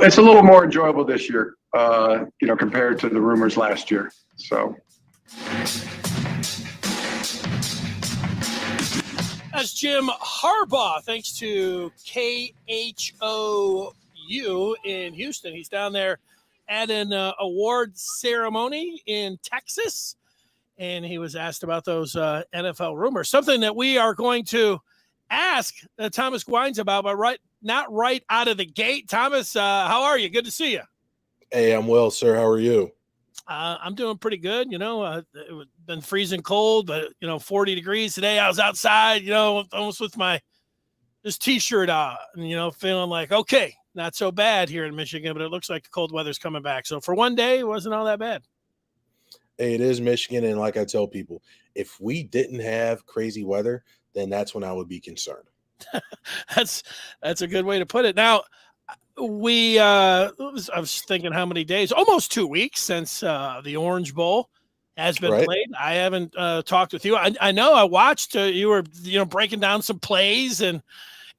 it's a little more enjoyable this year, compared to the rumors last year. So. That's Jim Harbaugh, thanks to KHOU in Houston. He's down there at an award ceremony in Texas, and he was asked about those NFL rumors, something that we are going to ask Thomas Guynes about, but not right out of the gate. Thomas, how are you? Good to see you. Hey, I'm well, sir. How are you? I'm doing pretty good. It's been freezing cold, but 40 degrees today. I was outside, almost with this T-shirt on, and feeling like, okay, not so bad here in Michigan, but it looks like the cold weather's coming back. So for one day, it wasn't all that bad. Hey, it is Michigan, and like I tell people, if we didn't have crazy weather, then that's when I would be concerned. That's a good way to put it. Now, I was thinking how many days, almost 2 weeks since the Orange Bowl has been played. I haven't talked with you. I know I watched you were breaking down some plays and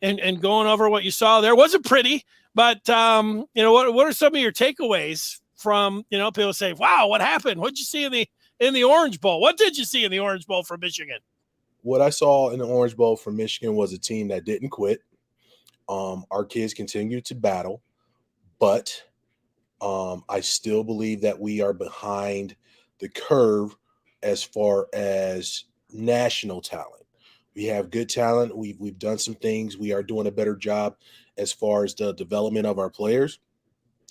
going over what you saw there. It wasn't pretty, but what are some of your takeaways from people say, wow, what happened? What'd you see in the Orange Bowl? What did you see in the Orange Bowl for Michigan? What I saw in the Orange Bowl for Michigan was a team that didn't quit. Our kids continue to battle, but I still believe that we are behind the curve as far as national talent. We have good talent. We've done some things. We are doing a better job as far as the development of our players.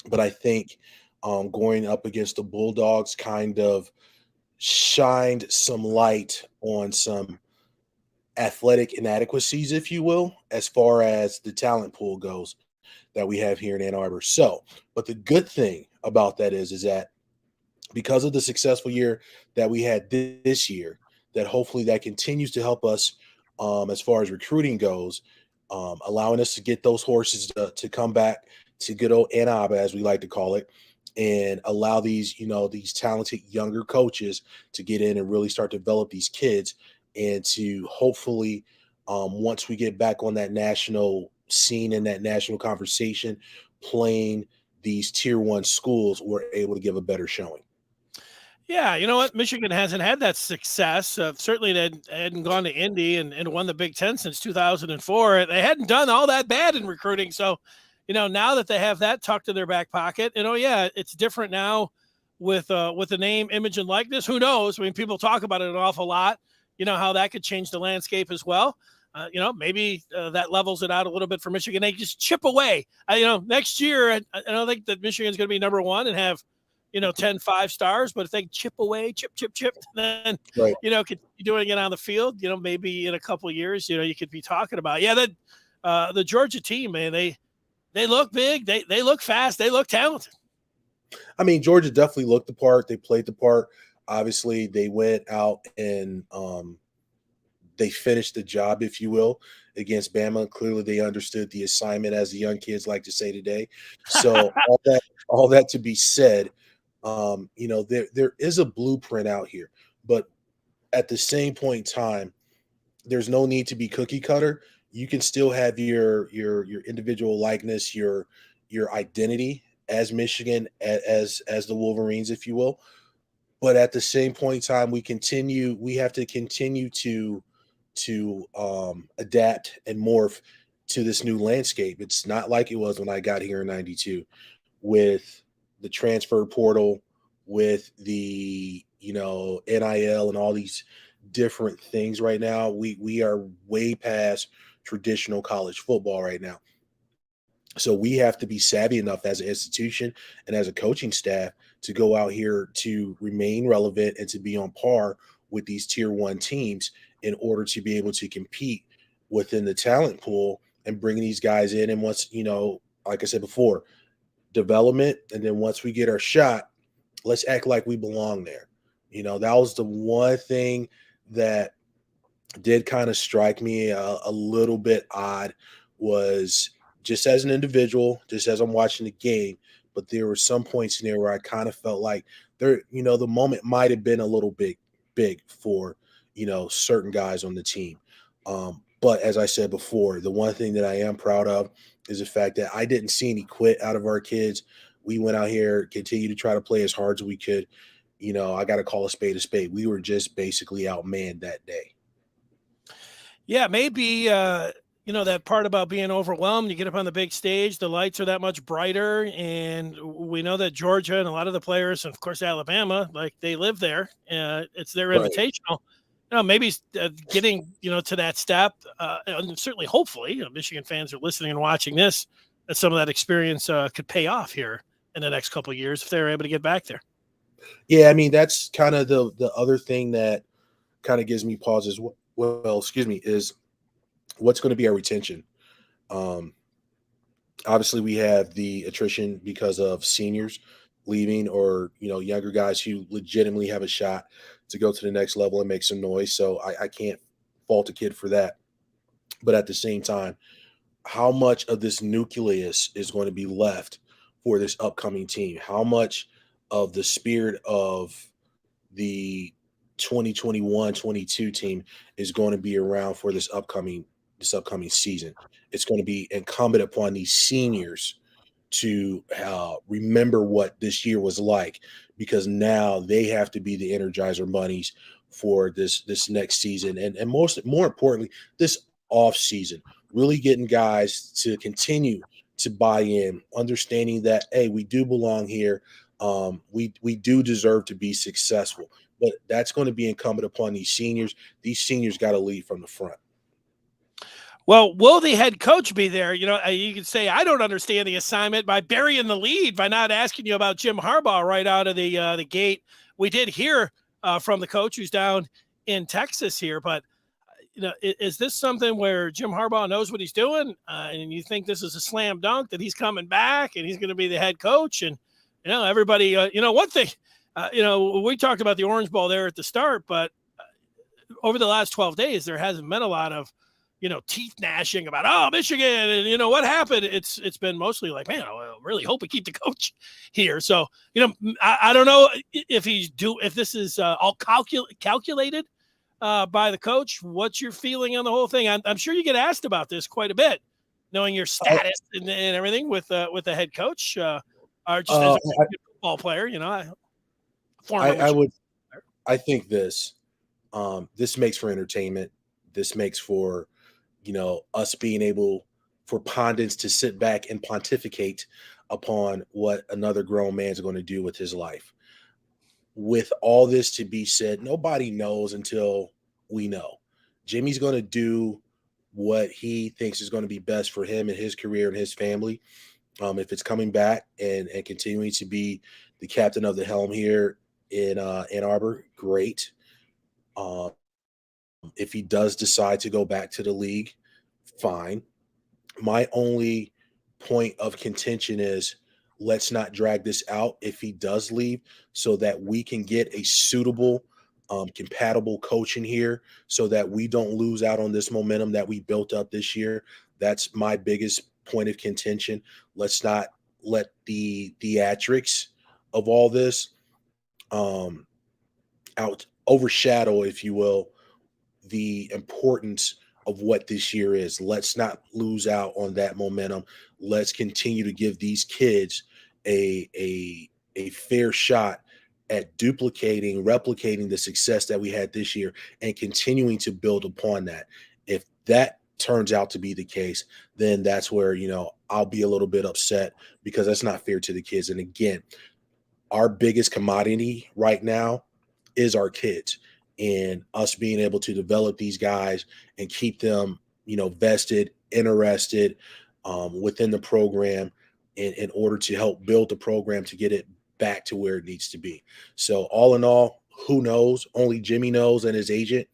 But I think going up against the Bulldogs kind of shined some light on some athletic inadequacies, if you will, as far as the talent pool goes that we have here in Ann Arbor. So, but the good thing about that is that because of the successful year that we had this year, that hopefully that continues to help us as far as recruiting goes, allowing us to get those horses to come back to good old Ann Arbor, as we like to call it, and allow these talented younger coaches to get in and really start to develop these kids, and to hopefully once we get back on that national scene and that national conversation, playing these tier 1 schools, we're able to give a better showing. Yeah, you know what? Michigan hasn't had that success. Certainly they hadn't gone to Indy and won the Big Ten since 2004. They hadn't done all that bad in recruiting. So, now that they have that tucked in their back pocket, it's different now with the name, image, and likeness. Who knows? I mean, people talk about it an awful lot. How that could change the landscape as well. Maybe that levels it out a little bit for Michigan. They just chip away. Next year, I don't think that Michigan's going to be number 1 and have, 10 5-stars, but if they chip away, chip, then, could be doing it on the field, maybe in a couple of years, you could be talking about, the Georgia team, man, they look big. They look fast. They look talented. I mean, Georgia definitely looked the part. They played the part. Obviously, they went out and they finished the job, if you will, against Bama. Clearly, they understood the assignment, as the young kids like to say today. So all that to be said, there is a blueprint out here. But at the same point in time, there's no need to be cookie cutter. You can still have your individual likeness, your identity as Michigan, as the Wolverines, if you will. But at the same point in time, we have to continue to adapt and morph to this new landscape. It's not like it was when I got here in '92 with the transfer portal, with the NIL and all these different things right now. We are way past traditional college football right now. So we have to be savvy enough as an institution and as a coaching staff to go out here to remain relevant and to be on par with these tier 1 teams in order to be able to compete within the talent pool and bring these guys in. And once, like I said before, development. And then once we get our shot, let's act like we belong there. That was the one thing that did kind of strike me a little bit odd, was just as an individual, just as I'm watching the game, but there were some points in there where I kind of felt like the moment might have been a little big for, certain guys on the team. But as I said before, the one thing that I am proud of is the fact that I didn't see any quit out of our kids. We went out here, continued to try to play as hard as we could. I got to call a spade a spade. We were just basically outmanned that day. Yeah, maybe that part about being overwhelmed, you get up on the big stage, the lights are that much brighter, and we know that Georgia and a lot of the players, and of course Alabama, like they live there. It's their Right. invitational. Maybe getting to that step, and certainly, hopefully, Michigan fans are listening and watching this, that some of that experience could pay off here in the next couple of years if they're able to get back there. Yeah, I mean, that's kind of the other thing that kind of gives me pause as well, excuse me, is what's going to be our retention. Um, Obviously, we have the attrition because of seniors leaving or, younger guys who legitimately have a shot to go to the next level and make some noise. So I can't fault a kid for that. But at the same time, how much of this nucleus is going to be left for this upcoming team? How much of the spirit of the 2021-22 team is going to be around for this upcoming season? It's going to be incumbent upon these seniors to remember what this year was like, because now they have to be the Energizer bunnies for this next season, and more importantly, this off season, really getting guys to continue to buy in, understanding that, hey, we do belong here. We do deserve to be successful, but that's going to be incumbent upon these seniors. These seniors got to lead from the front. Well, will the head coach be there? You can say, I don't understand the assignment by burying the lead, by not asking you about Jim Harbaugh right out of the gate. We did hear from the coach who's down in Texas here, but is this something where Jim Harbaugh knows what he's doing? And you think this is a slam dunk that he's coming back and he's going to be the head coach? And, everybody, one thing, we talked about the Orange Bowl there at the start, but over the last 12 days, there hasn't been a lot of, teeth gnashing about, Michigan, and what happened. It's been mostly like, man, I really hope we keep the coach here. So, I don't know if this is all calculated by the coach. What's your feeling on the whole thing? I'm sure you get asked about this quite a bit, knowing your status and everything with the head coach, or just as a football player. I think this makes for entertainment. This makes for us being able for pundits to sit back and pontificate upon what another grown man's going to do with his life. With all this to be said, nobody knows until we know. Jimmy's going to do what he thinks is going to be best for him and his career and his family. If it's coming back and continuing to be the captain of the helm here in Ann Arbor, great. If he does decide to go back to the league, fine. My only point of contention is, let's not drag this out if he does leave, so that we can get a suitable, compatible coach in here, so that we don't lose out on this momentum that we built up this year. That's my biggest point of contention. Let's not let the theatrics of all this overshadow, if you will, the importance of what this year is. Let's not lose out on that momentum. Let's continue to give these kids a fair shot at replicating the success that we had this year and continuing to build upon that. If that turns out to be the case, then that's where, I'll be a little bit upset, because that's not fair to the kids. And again, our biggest commodity right now is our kids, and us being able to develop these guys and keep them, vested, interested within the program in order to help build the program to get it back to where it needs to be. So all in all, who knows? Only Jimmy knows and his agent.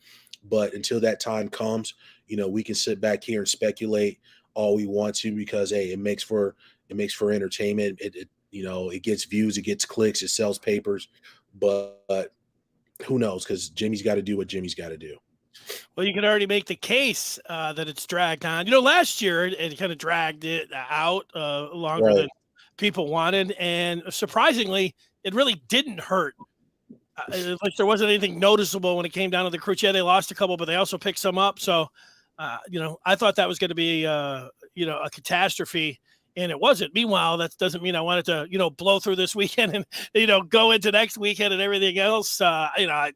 But until that time comes, we can sit back here and speculate all we want to, because, hey, it makes for entertainment. It gets views, it gets clicks, it sells papers, but who knows? Because Jimmy's got to do what Jimmy's got to do. Well, you can already make the case that it's dragged on. Last year it kind of dragged it out longer than people wanted, and surprisingly, it really didn't hurt. Like there wasn't anything noticeable when it came down to the Crew. Yeah, they lost a couple, but they also picked some up. So I thought that was going to be, a catastrophe, and it wasn't. Meanwhile, that doesn't mean I wanted to, blow through this weekend and, go into next weekend and everything else. I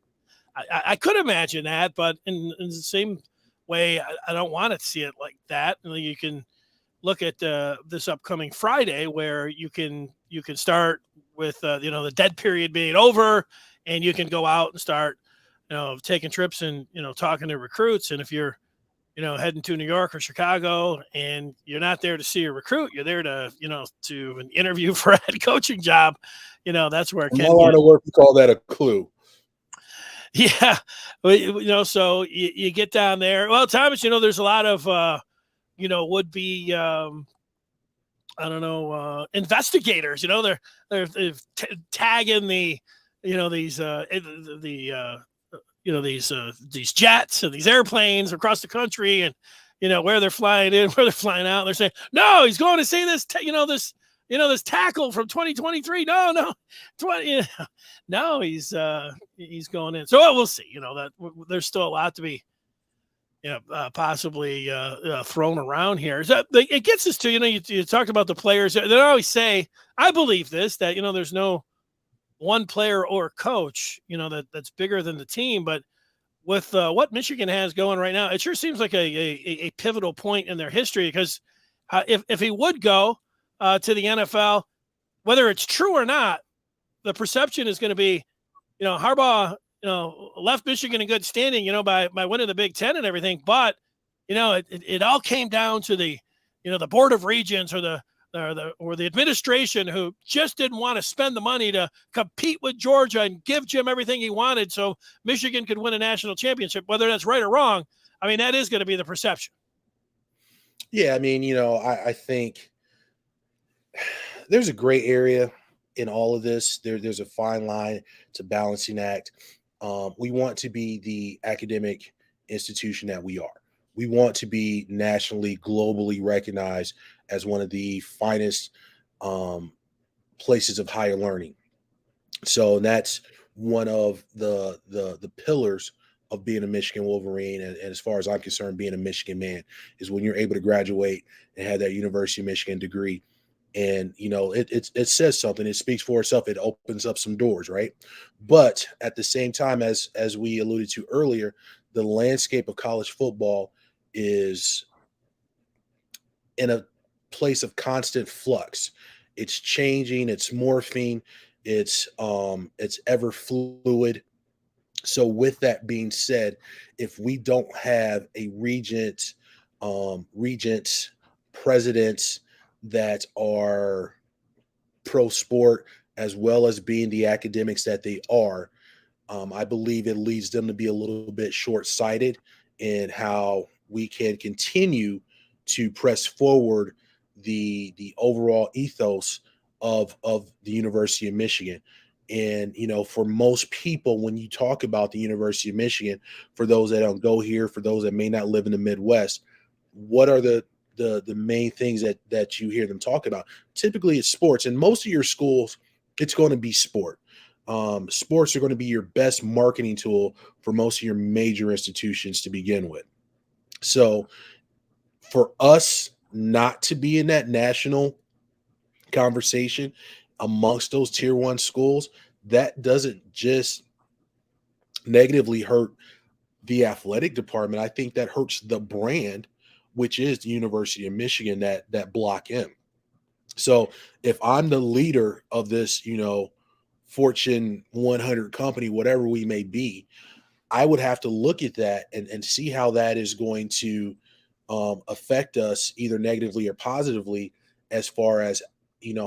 could imagine that, but in the same way, I don't want to see it like that. You can look at this upcoming Friday where you can start with, the dead period being over, and you can go out and start, taking trips and, talking to recruits. And if you're, heading to New York or Chicago and you're not there to see a recruit, you're there to, to an interview for a head coaching job, that's where it I'm can not allowed get. to work. We call that a clue. Yeah. So you get down there. Well, Thomas, there's a lot of, would be, investigators, they're tagging the, these jets and these airplanes across the country, and where they're flying in, where they're flying out. They're saying, no, he's going to see this, this tackle from 2023. No, 20. No, he's going in. So we'll see. That there's still a lot to be, possibly thrown around here. So it gets us to, you talked about the players. They always say, I believe this, that there's no one player or coach, that's bigger than the team. But with what Michigan has going right now, it sure seems like a pivotal point in their history, because if he would go to the NFL, whether it's true or not, the perception is going to be, Harbaugh, left Michigan in good standing, by winning the Big Ten and everything. But, it all came down to the Board of Regents or the administration, who just didn't want to spend the money to compete with Georgia and give Jim everything he wanted so Michigan could win a national championship. Whether that's right or wrong, I mean, that is going to be the perception. Yeah, I mean, I think there's a gray area in all of this. There's a fine line. It's a balancing act. We want to be the academic institution that we are. We want to be nationally, globally recognized as one of the finest places of higher learning. So that's one of the pillars of being a Michigan Wolverine, and as far as I'm concerned, being a Michigan man, is when you're able to graduate and have that University of Michigan degree. And it says something. It speaks for itself. It opens up some doors, right? But at the same time, as we alluded to earlier, the landscape of college football is in a place of constant flux. It's changing. It's morphing. It's ever fluid. So with that being said, if we don't have a regents, presidents that are pro sport, as well as being the academics that they are, I believe it leads them to be a little bit short-sighted in how we can continue to press forward the overall ethos of the University of Michigan. And for most people, when you talk about the University of Michigan, for those that don't go here, for those that may not live in the Midwest, what are the main things that you hear them talk about? Typically it's sports, and most of your schools, it's going to be sport. Sports are going to be your best marketing tool for most of your major institutions to begin with. So for us not to be in that national conversation amongst those tier one schools, that doesn't just negatively hurt the athletic department. I think that hurts the brand, which is the University of Michigan, that Block M. So if I'm the leader of this, Fortune 100 company, whatever we may be, I would have to look at that and see how that is going to affect us either negatively or positively, as far as,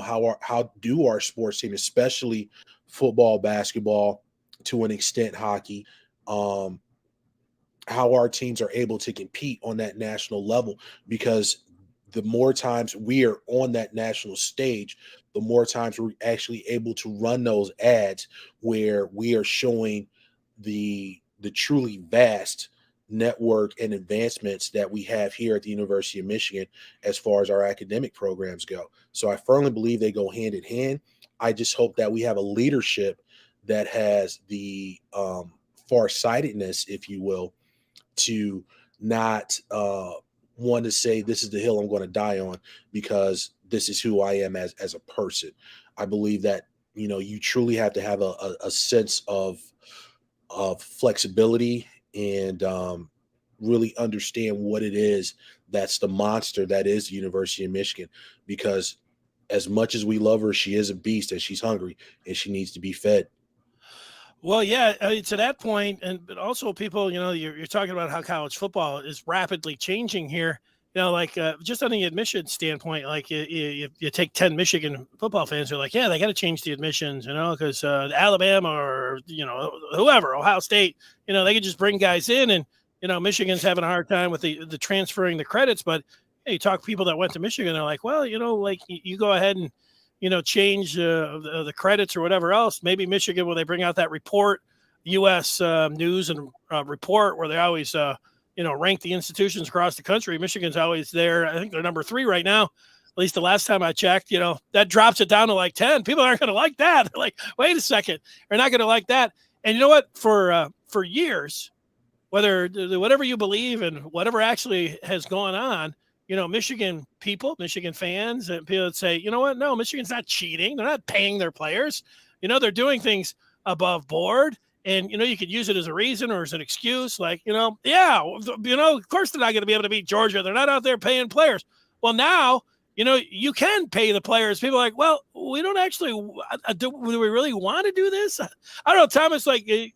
how do our sports team, especially football, basketball, to an extent hockey, how our teams are able to compete on that national level. Because the more times we are on that national stage, the more times we're actually able to run those ads where we are showing the truly vast network and advancements that we have here at the University of Michigan as far as our academic programs go. So I firmly believe they go hand in hand. I just hope that we have a leadership that has the farsightedness, if you will, to not one to say this is the hill I'm going to die on because this is who I am as a person. I believe that, you truly have to have a sense of flexibility and really understand what it is that's the monster that is the University of Michigan. Because as much as we love her, she is a beast and she's hungry and she needs to be fed. Well, yeah, to that point, but also people, you're talking about how college football is rapidly changing here. Like just on the admission standpoint, like you take 10 Michigan football fans who are like, yeah, they got to change the admissions, because Alabama or whoever, Ohio State, they could just bring guys in, and Michigan's having a hard time with the transferring the credits. But hey, you talk to people that went to Michigan, they're like, well, like you go ahead and change the credits or whatever else. Maybe Michigan, when they bring out that report, U.S. News and report, where they always, rank the institutions across the country. Michigan's always there. I think they're number 3 right now. At least the last time I checked, that drops it down to like 10. People aren't going to like that. They're like, wait a second, they're not going to like that. And you know what? For years, whatever you believe and whatever actually has gone on, Michigan people, Michigan fans, and people that say, you know what? No, Michigan's not cheating. They're not paying their players. They're doing things above board. And, you could use it as a reason or as an excuse. Like, yeah, of course they're not going to be able to beat Georgia. They're not out there paying players. Well, now, you can pay the players. People are like, well, we don't actually, do we really want to do this? I don't know, Thomas, like, when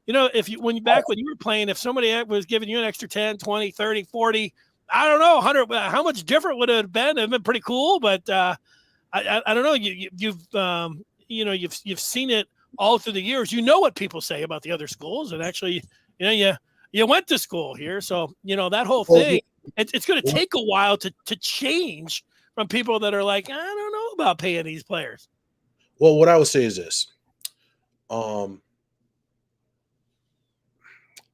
you were playing, if somebody was giving you an extra 10, 20, 30, 40, I don't know, 100, how much different would it have been? It'd been pretty cool, but I don't know. You've seen it all through the years. You know what people say about the other schools, and actually, you went to school here, so that whole thing. It's going to take a while to change from people that are like, I don't know about paying these players. Well, what I would say is this. I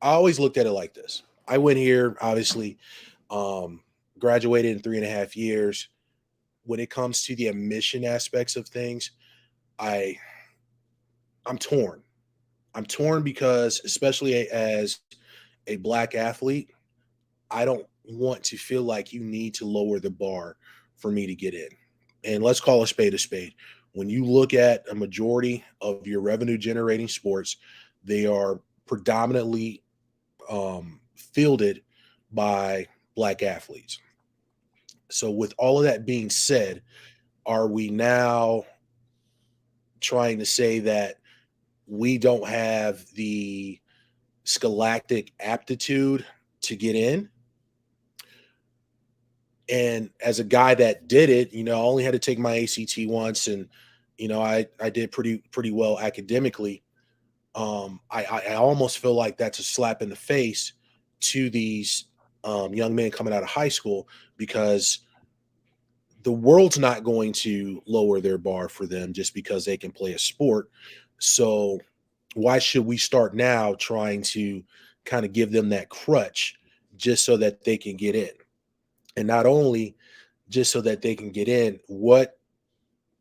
always looked at it like this. I went here, obviously, graduated in 3.5 years. When it comes to the admission aspects of things, I'm torn. I'm torn because, especially as a Black athlete, I don't want to feel like you need to lower the bar for me to get in. And let's call a spade a spade. When you look at a majority of your revenue generating sports, they are predominantly fielded by Black athletes. So with all of that being said, are we now trying to say that we don't have the scholastic aptitude to get in? And as a guy that did it, I only had to take my ACT once, and I did pretty well academically. I almost feel like that's a slap in the face to these young men coming out of high school, because the world's not going to lower their bar for them just because they can play a sport. So why should we start now trying to kind of give them that crutch just so that they can get in? And not only just so that they can get in, what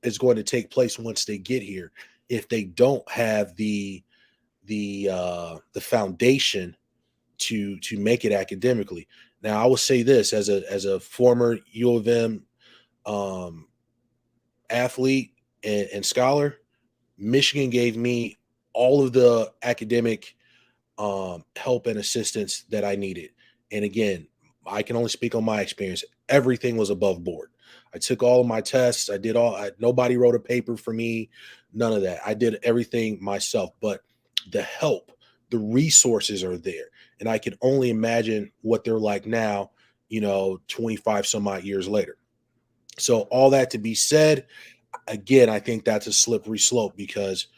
is going to take place once they get here if they don't have the foundation to make it academically? Now, I will say this as a former U of M athlete and scholar, Michigan gave me all of the academic help and assistance that I needed. And again, I can only speak on my experience. Everything was above board. I took all of my tests. I did nobody wrote a paper for me. None of that. I did everything myself, but the help, the resources are there. And I can only imagine what they're like now, 25 some odd years later. So all that to be said, again, I think that's a slippery slope, because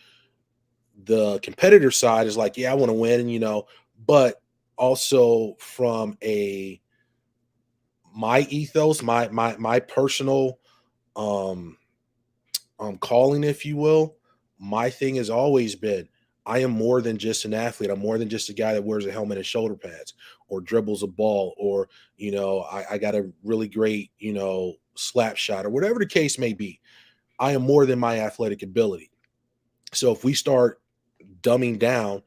the competitor side is like, yeah, I want to win, but also from my ethos, my personal calling, if you will, my thing has always been, I am more than just an athlete. I'm more than just a guy that wears a helmet and shoulder pads or dribbles a ball, or, I got a really great, slap shot, or whatever the case may be. I am more than my athletic ability. So if we start dumbing down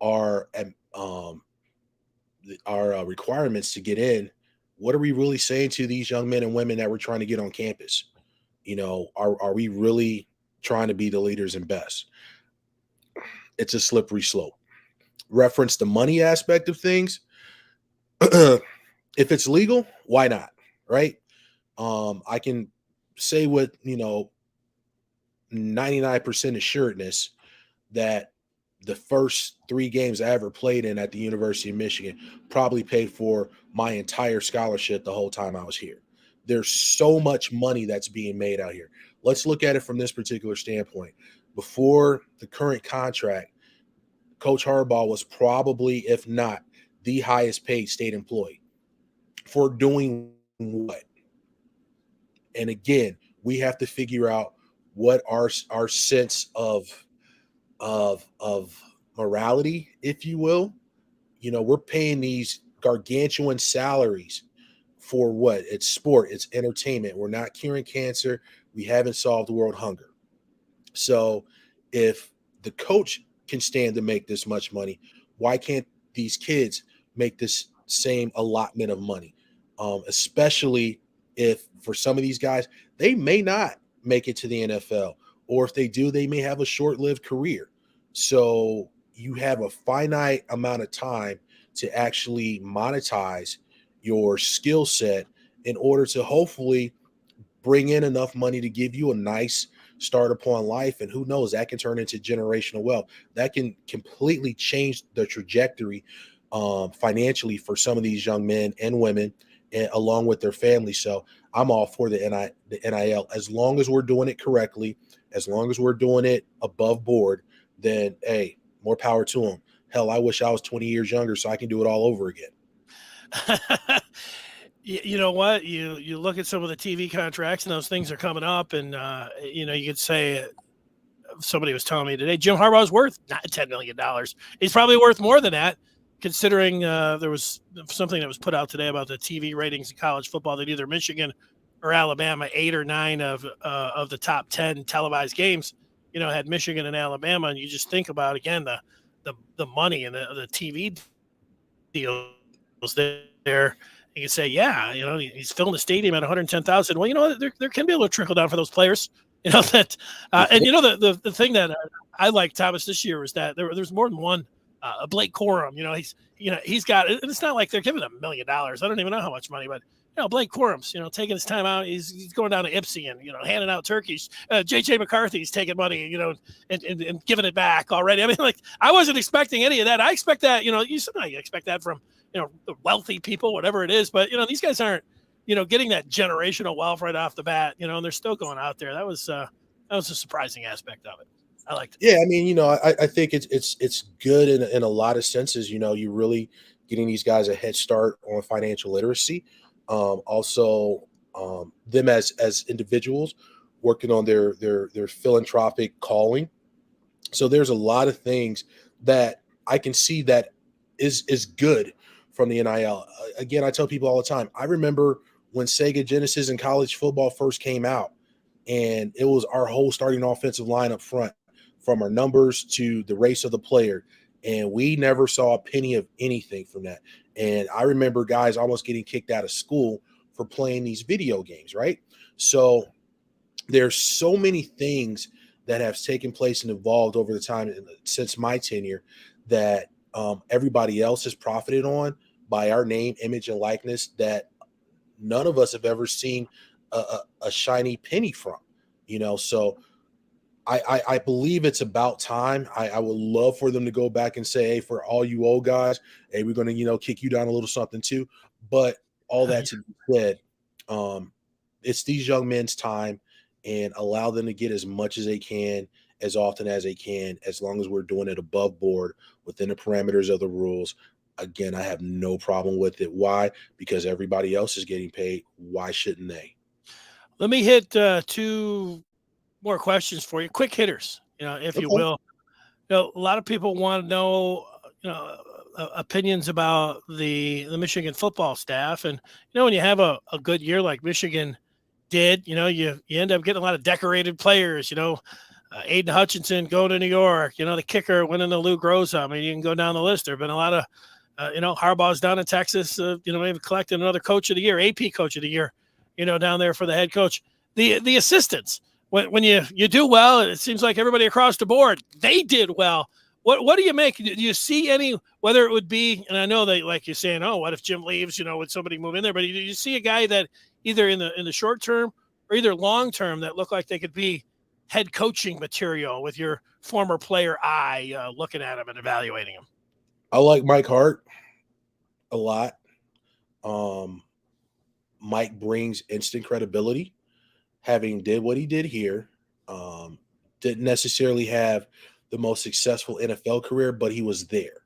our our requirements to get in, what are we really saying to these young men and women that we're trying to get on campus? Are we really trying to be the leaders and best? It's a slippery slope. Reference the money aspect of things. If it's legal, why not? Right? I can say with 99% assuredness that the first 3 games I ever played in at the University of Michigan probably paid for my entire scholarship the whole time I was here. There's so much money that's being made out here. Let's look at it from this particular standpoint. Before the current contract, Coach Harbaugh was probably, if not, the highest paid state employee for doing what? And again, we have to figure out what our sense of morality, if you will. We're paying these gargantuan salaries for what? It's sport, it's entertainment. We're not curing cancer. We haven't solved world hunger. So if the coach can stand to make this much money, why can't these kids make this same allotment of money? Especially if for some of these guys, they may not make it to the NFL, or if they do, they may have a short-lived career. So you have a finite amount of time to actually monetize your skill set in order to hopefully bring in enough money to give you a nice start upon life. And who knows, that can turn into generational wealth. That can completely change the trajectory financially for some of these young men and women, along with their families. So I'm all for the NIL. As long as we're doing it correctly, as long as we're doing it above board, then, hey, more power to them. Hell, I wish I was 20 years younger so I can do it all over again. You know what? You look at some of the TV contracts, and those things are coming up, and you could say, somebody was telling me today, Jim Harbaugh's worth not $10 million. He's probably worth more than that, considering there was something that was put out today about the TV ratings in college football that either Michigan or Alabama, 8 or 9 of the top 10 televised games, had Michigan and Alabama. And you just think about, again, the money and the TV deals there. You can say, yeah, he's filling the stadium at 110,000. Well, there can be a little trickle down for those players, that, and the thing that I like, Thomas, this year was that there's more than one. Blake Corum, he's got, and it's not like they're giving him $1 million. I don't even know how much money, but Blake Corum's, taking his time out. He's going down to Ipsy and handing out turkeys. JJ McCarthy's taking money, and giving it back already. I mean, like, I wasn't expecting any of that. I expect that, you expect that from wealthy people, whatever it is. But these guys aren't, getting that generational wealth right off the bat. And they're still going out there. That was a surprising aspect of it. I liked it. Yeah, I mean, I think it's good in a lot of senses. You're really getting these guys a head start on financial literacy. Also, them as individuals working on their philanthropic calling. So there's a lot of things that I can see that is good from the NIL. Again, I tell people all the time, I remember when Sega Genesis and college football first came out, and it was our whole starting offensive line up front, from our numbers to the race of the player. And we never saw a penny of anything from that. And I remember guys almost getting kicked out of school for playing these video games, right? So there's so many things that have taken place and evolved over the time since my tenure that everybody else has profited on by our name, image, and likeness that none of us have ever seen a shiny penny from, so I believe it's about time. I would love for them to go back and say, hey, for all you old guys, hey, we're going to, kick you down a little something too. But all that to be said, it's these young men's time, and allow them to get as much as they can, as often as they can, as long as we're doing it above board within the parameters of the rules. Again, I have no problem with it. Why? Because everybody else is getting paid. Why shouldn't they? Let me hit 2 more questions for you. Quick hitters, if you will. A lot of people want to know, opinions about the Michigan football staff. And, when you have a good year like Michigan did, you end up getting a lot of decorated players, Aiden Hutchinson going to New York, the kicker winning the Lou Groza. I mean, you can go down the list. There have been a lot of Harbaugh's down in Texas, maybe collecting another coach of the year, AP coach of the year, down there for the head coach. The assistants, when you do well, it seems like everybody across the board, they did well. What do you make? Do you see any, whether it would be, and I know that like you're saying, oh, what if Jim leaves, would somebody move in there? But do you see a guy that either in the short term or either long term that look like they could be head coaching material with your former player eye looking at him and evaluating him? I like Mike Hart a lot. Mike brings instant credibility, having did what he did here. Didn't necessarily have the most successful NFL career, but he was there.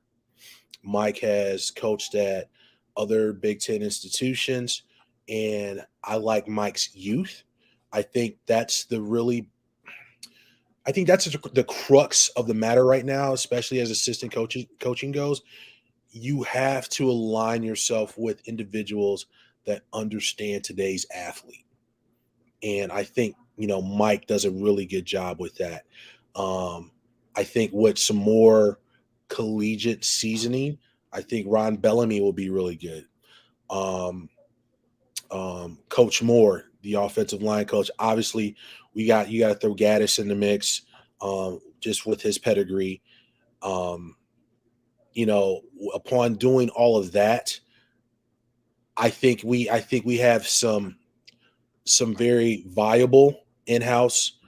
Mike has coached at other Big Ten institutions, and I like Mike's youth. I think that's the crux of the matter right now, especially as assistant coaching goes. You have to align yourself with individuals that understand today's athlete. And I think, Mike does a really good job with that. I think with some more collegiate seasoning, I think Ron Bellamy will be really good. Coach Moore, the offensive line coach, obviously you got to throw Guynes in the mix, just with his pedigree. Upon doing all of that, I think we have some very viable in-house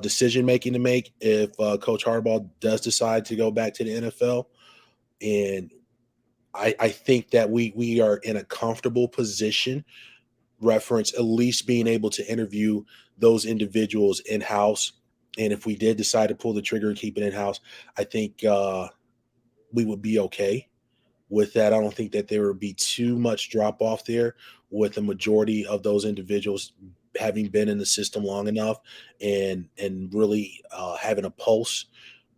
decision making to make if Coach Harbaugh does decide to go back to the NFL. And I think that we are in a comfortable position, reference at least being able to interview those individuals in-house. And if we did decide to pull the trigger and keep it in-house, I think we would be okay with that. I don't think that there would be too much drop off there with the majority of those individuals having been in the system long enough and really having a pulse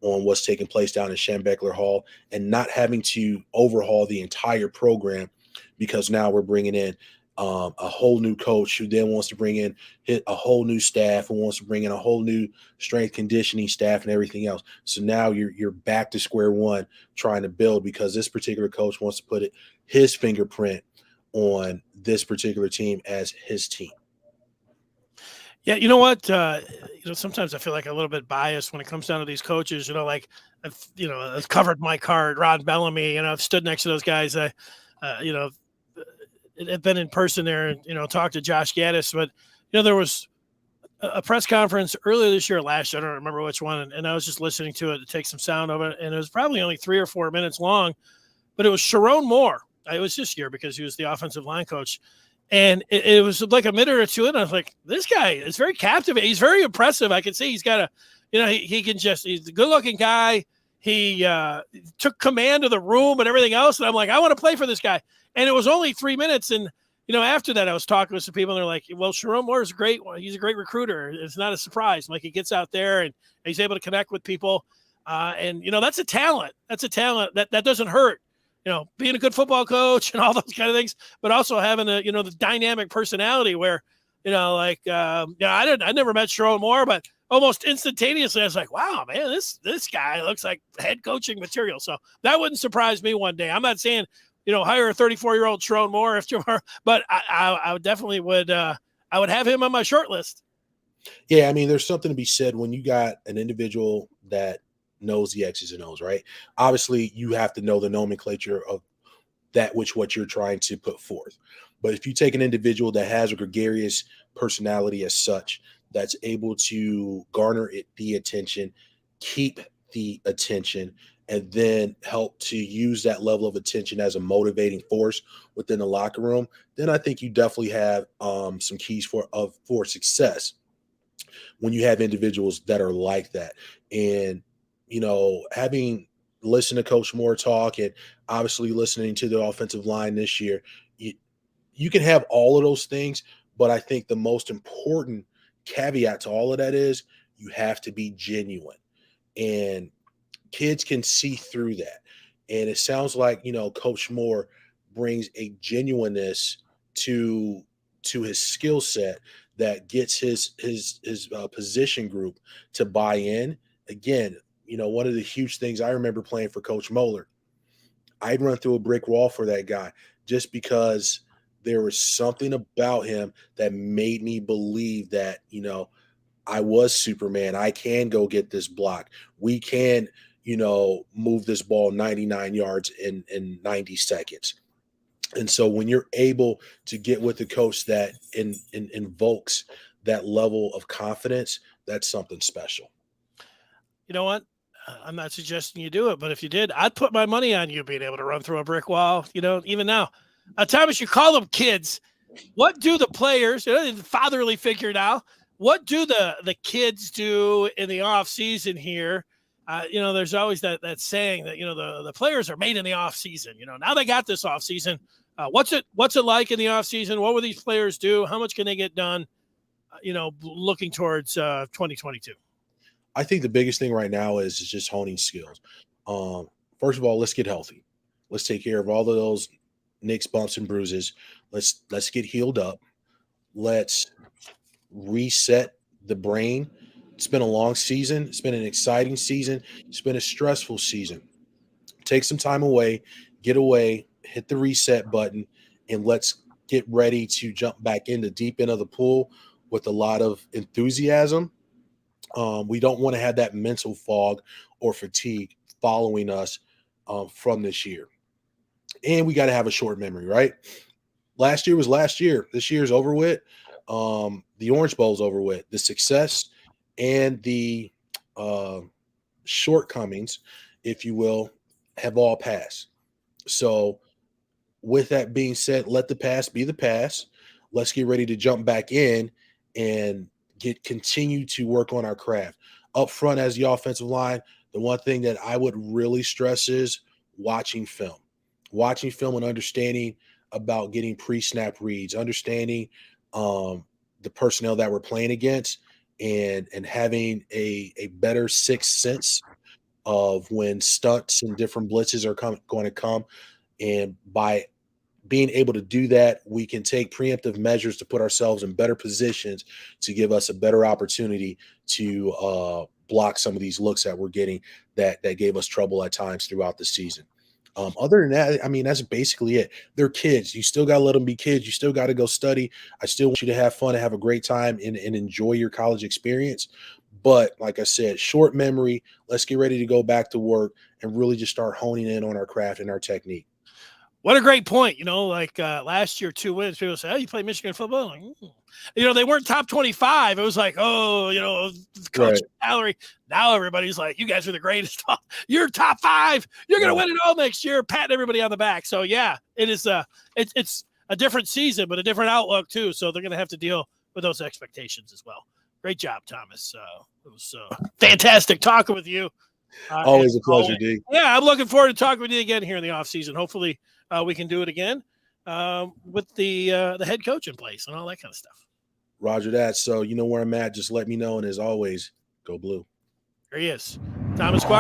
on what's taking place down in Schembechler Hall and not having to overhaul the entire program, because now we're bringing in a whole new coach who then wants to bring in a whole new staff, who wants to bring in a whole new strength conditioning staff and everything else. So now you're back to square one trying to build, because this particular coach wants to put his fingerprint on this particular team as his team. Yeah, you know what? Sometimes I feel like a little bit biased when it comes down to these coaches. I've covered Mike Hart, Ron Bellamy. I've stood next to those guys. I've been in person there and talked to Josh Gaddis. But there was a press conference earlier this year, last year, I don't remember which one, and I was just listening to it to take some sound of it, and it was probably only 3 or 4 minutes long. But it was Sharon Moore. It was this year because he was the offensive line coach. And it was like a minute or two, and I was like, this guy is very captivating. He's very impressive. I can see he's got he's a good-looking guy. He took command of the room and everything else. And I'm like, I want to play for this guy. And it was only 3 minutes. And, after that, I was talking with some people, and they're like, well, Sharon Moore is great. He's a great recruiter. It's not a surprise. Like, he gets out there and he's able to connect with people. And that's a talent. That's a talent that doesn't hurt. Being a good football coach and all those kind of things, but also having the dynamic personality where, I never met Sharon Moore, but almost instantaneously I was like, wow, man, this guy looks like head coaching material. So that wouldn't surprise me one day. I'm not saying, hire a 34-year-old Sharon Moore but I would definitely I would have him on my short list. Yeah. I mean, there's something to be said when you got an individual that knows the X's and O's, right? Obviously, you have to know the nomenclature of what you're trying to put forth. But if you take an individual that has a gregarious personality as such, that's able to garner the attention, keep the attention, and then help to use that level of attention as a motivating force within the locker room, then I think you definitely have some keys for success when you have individuals that are like that. And having listened to Coach Moore talk and obviously listening to the offensive line this year, you can have all of those things, but I think the most important caveat to all of that is you have to be genuine, and kids can see through that. And it sounds like, Coach Moore brings a genuineness to his skill set that gets his position group to buy in. Again, one of the huge things I remember playing for Coach Moeller, I'd run through a brick wall for that guy just because there was something about him that made me believe that, I was Superman. I can go get this block. We can, move this ball 99 yards in 90 seconds. And so when you're able to get with a coach that invokes that level of confidence, that's something special. You know what? I'm not suggesting you do it, but if you did, I'd put my money on you being able to run through a brick wall, even now. Thomas, you call them kids. What do the players, the fatherly figure now, what do the kids do in the off season here? There's always that saying that, the players are made in the off season. Now they got this off season. What's it like in the off season? What will these players do? How much can they get done, looking towards 2022? I think the biggest thing right now is just honing skills. First of all, let's get healthy. Let's take care of all of those nicks, bumps, and bruises. Let's get healed up. Let's reset the brain. It's been a long season. It's been an exciting season. It's been a stressful season. Take some time away, get away, hit the reset button, and let's get ready to jump back in the deep end of the pool with a lot of enthusiasm. We don't want to have that mental fog or fatigue following us from this year. And we got to have a short memory, right? Last year was last year. This year's over with. The Orange Bowl's over with. The success and the shortcomings, if you will, have all passed. So with that being said, let the past be the past. Let's get ready to jump back in and continue to work on our craft. Up front as the offensive line, the one thing that I would really stress is watching film and understanding about getting pre-snap reads, understanding the personnel that we're playing against, and having a better sixth sense of when stunts and different blitzes are going to come. And by being able to do that, we can take preemptive measures to put ourselves in better positions to give us a better opportunity to block some of these looks that we're getting that gave us trouble at times throughout the season. Other than that, I mean, that's basically it. They're kids. You still got to let them be kids. You still got to go study. I still want you to have fun and have a great time and enjoy your college experience. But like I said, short memory, let's get ready to go back to work and really just start honing in on our craft and our technique. What a great point. Last year, 2 wins. People say, oh, you play Michigan football? Like, they weren't top 25. It was like, coach salary. Now everybody's like, you guys are the greatest. You're top 5. You're going to win it all next year, patting everybody on the back. So, yeah, it is it's a different season, but a different outlook, too. So they're going to have to deal with those expectations as well. Great job, Thomas. It was fantastic talking with you. Always a pleasure, D. Yeah, I'm looking forward to talking with you again here in the offseason. Hopefully we can do it again with the head coach in place and all that kind of stuff. Roger that. So you know where I'm at. Just let me know. And as always, go blue. There he is, Thomas Guynes.